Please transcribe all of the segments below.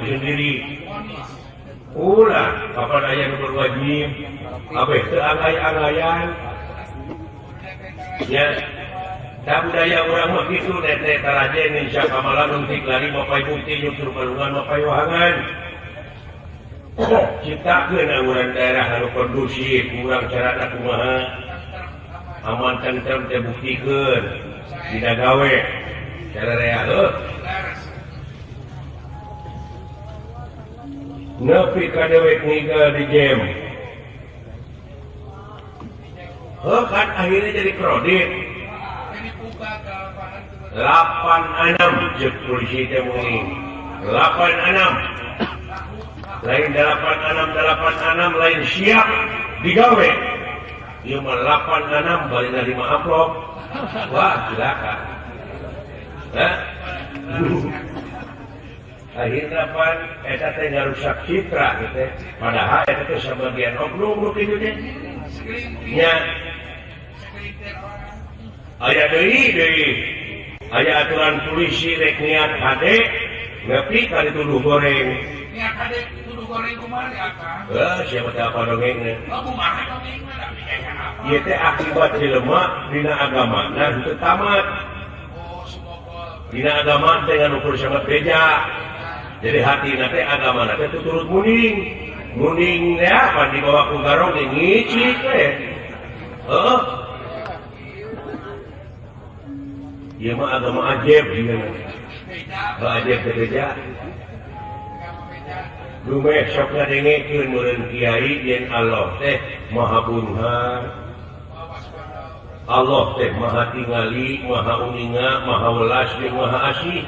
Sendiri ulah kapan ayah berwajib abeh terangai-angaian ya tak budaya orang mah gitu netek tarajen insya kamalan untuk lari mapai bukti justru palungan mapai wahangan ciptakeun angguran daerah anu kondusif kurang carana kumaha aman tentrem teh buktikeun dina gawe cara rea nepi ka dewek ninggal di game kan akhirnya jadi kredit 86 jek polisi teh meuning 86 lain 86 lain siap digawe ieu mah 86 bari nerima amplop wah silakan akhirnya pan eta teh ngarusak citra gitu padahal eta teh sebagian oknum kitu teh nya aya deui aya aturan polisi rek niat hade nepi ka dituduh goreng niat hade tuduh goreng kumaha ya Kang siapa teh apa dongengna kumaha dongengna ieu teh akibat jelema dina agamana teu tamat dina agama teh ngukur sahabat beja jadi hati nanti agama nanti itu turut muning ya pan dibawa ku garong ngicik teh ieu mah agama ajaib ieu ajaib teh beja lumeh sok ngadengekeun meureun kiai yen Allah teh maha bunha Allah teh maha tingali maha uninga maha welas jeung maha asih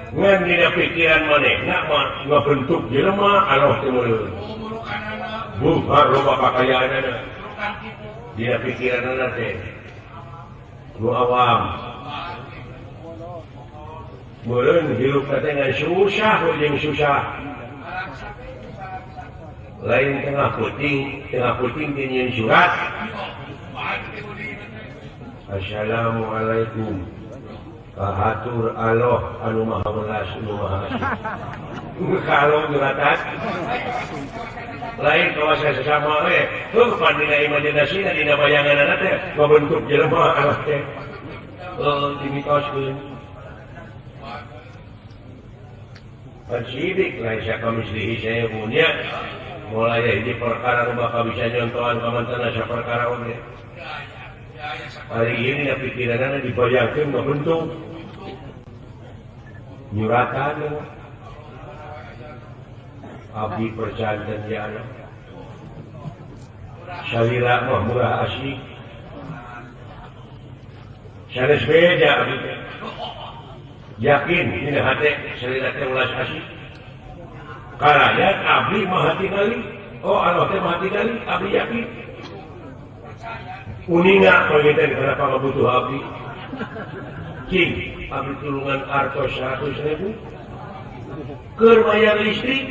ngan dina pikiran manehna mah bentuk jelema Allah teh meureun buhar loba kakayaanana dina pikiranna teh nu awam meureun hirup teh ngan susah jeung susah lain tengah puting dinyin surat Assalamualaikum kahatur Allah anu maha welas anu maha asih kalau juratan lain kawasa sesama pan dina imajinasina dina bayanganna teh membentuk jelema Allah teh dimitoskeun pan sidik lain sakamislihi saya punya mulai hiji perkara nu bakal bisa nyontohan ka mantena saperkara oge hari ini pikiranna dibayangkeun membentuk nyuratan abdi percanten jana salira mah murah asik sanes beja abdi yakin ini hati selera teh ulas asih karaya abdi mah hati kali Allah teh mah hati kali abdi yakin uninga penginten kenapa butuh abdi cing abdi tulungan artos 100.000 keur bayar listrik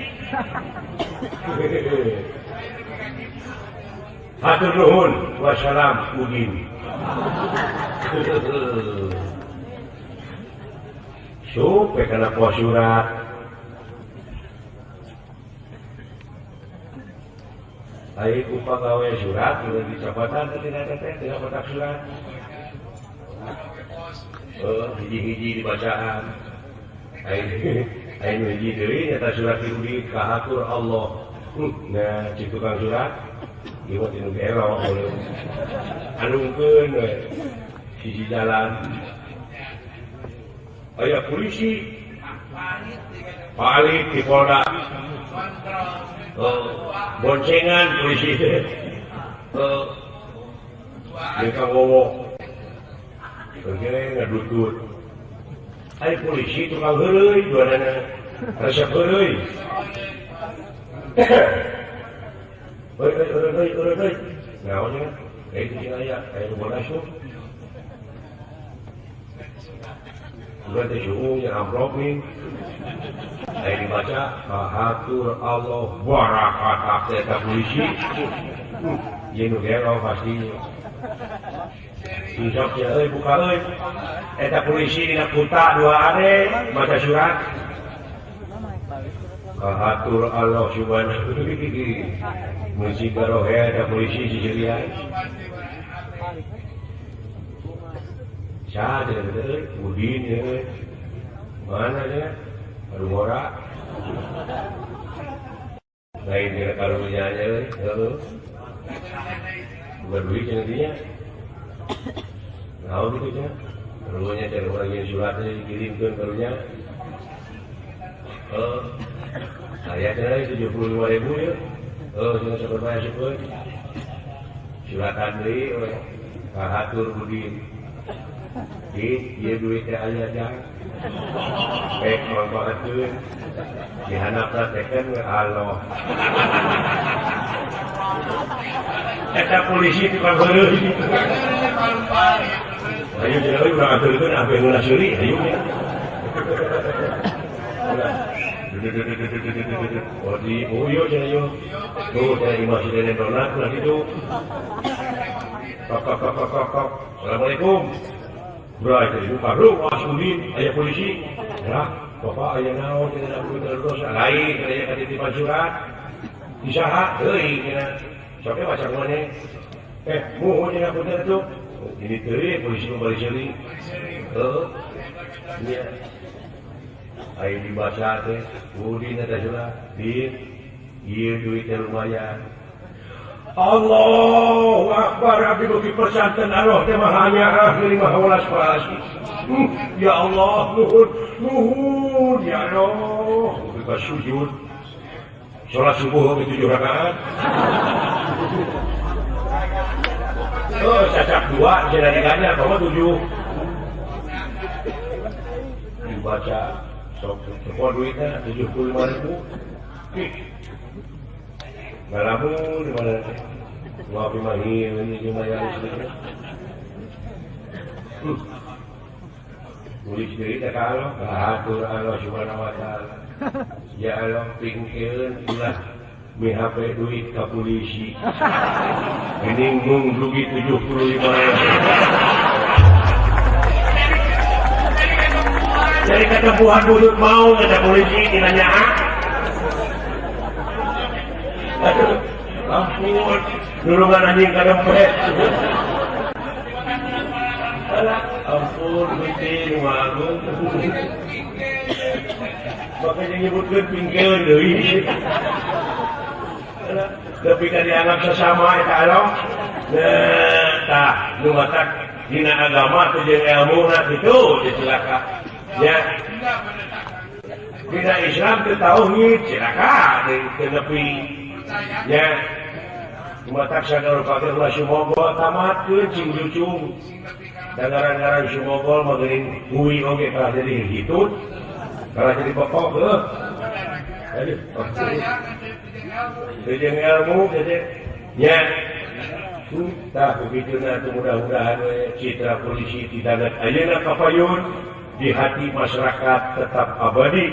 hatur nuhun wassalam udin supaya kena kuah surat ayo upah gawe surat udah dicapatan tidak kotak surat hiji-hiji dibacaan ayo hiji deui nyata surat itu di kahatur Allah nah si tukang surat iwat inu gero anungkeun we sisi jalan aya polisi palit di Polda boncengan polisi mereka ngomong kerjanya ngadutut aya polisi tukang heureuy duanana resep heureuy Oi. Naonnya? Kayak itu aya, kayak rumah nasuh. Udah teh suhu yang amplop nih. Kayak dibaca, hatur Allah barakat eta polisi. Jeung gelo pasti. Insok ya buka euy. Eta polisi dina kuta 2 ade baca surat. Hatur Allah subhanahu musik garohe ada polisi di Syria saya ada Udin ya mana ya baru mora lain dia kalau nyanyi berduit yang dia tahu gitu ya karunya dari orang yang suratnya dikirimkan karunya saya kira 75.000 ya jangan sampai bayar sepuluh suratan deui kahatur Udin ieu duitnya aya jang baik manfaatkeun dihandap praktekeun Allah eta polisi tukang heureuy ayo cenah euy urang aturkeun apa yang ulah seuri ayo oh iya cenah yo tuh dari masjid dan donat lah itu kok assalamualaikum bro itu baru Udin aya polisi ya bapak aya naon cenah terus lain aya katitipan surat disaha deui cenah sok baca maneh muhun cenah punten tuh ini teh polisi kembali seri iya ayo dibaca teh Udin ada surat iya duitnya lumayan Allahu Akbar abdi bagi persanten Allah teh mah hanya ahli mah walas pasti ya Allah nuhun ya Allah kita sujud salat subuh 7 rakaat cacak 2 jangan diganya kamu 7 dibaca sok duitnya 75.000 ngalamun di mana ngopi mahir ini cuma yang sedikit tulis diri tak kalau atur Allah subhanahu wa ta'ala ya Allah pingkeun ulah mihape duit ke polisi meninggung rugi 75.000 jadi ketemuan budut mau ada polisi dinanya ampun dulungan anjing kadempet ampun penting malu makanya nyebutkan pingkeun deui tapi kan dianggap sesama eta Allah nah tah nu matak dina agama teh jeung ilmuna kitu cilaka ya dina Islam teh tauhid cilaka teu nepi ya taksa kalau pakai ulah Sumogol tamatkeun cing jucung. Gara-gara Sumogol mageling nguwi oge kalah jadi hitut. Kalah jadi pokok heuh. Aduh, Jeung ilmu gede. Nya. Tah begituna tuh mudah-mudahan citra polisi tidak ayeuna kapayun di hati masyarakat tetap abadi.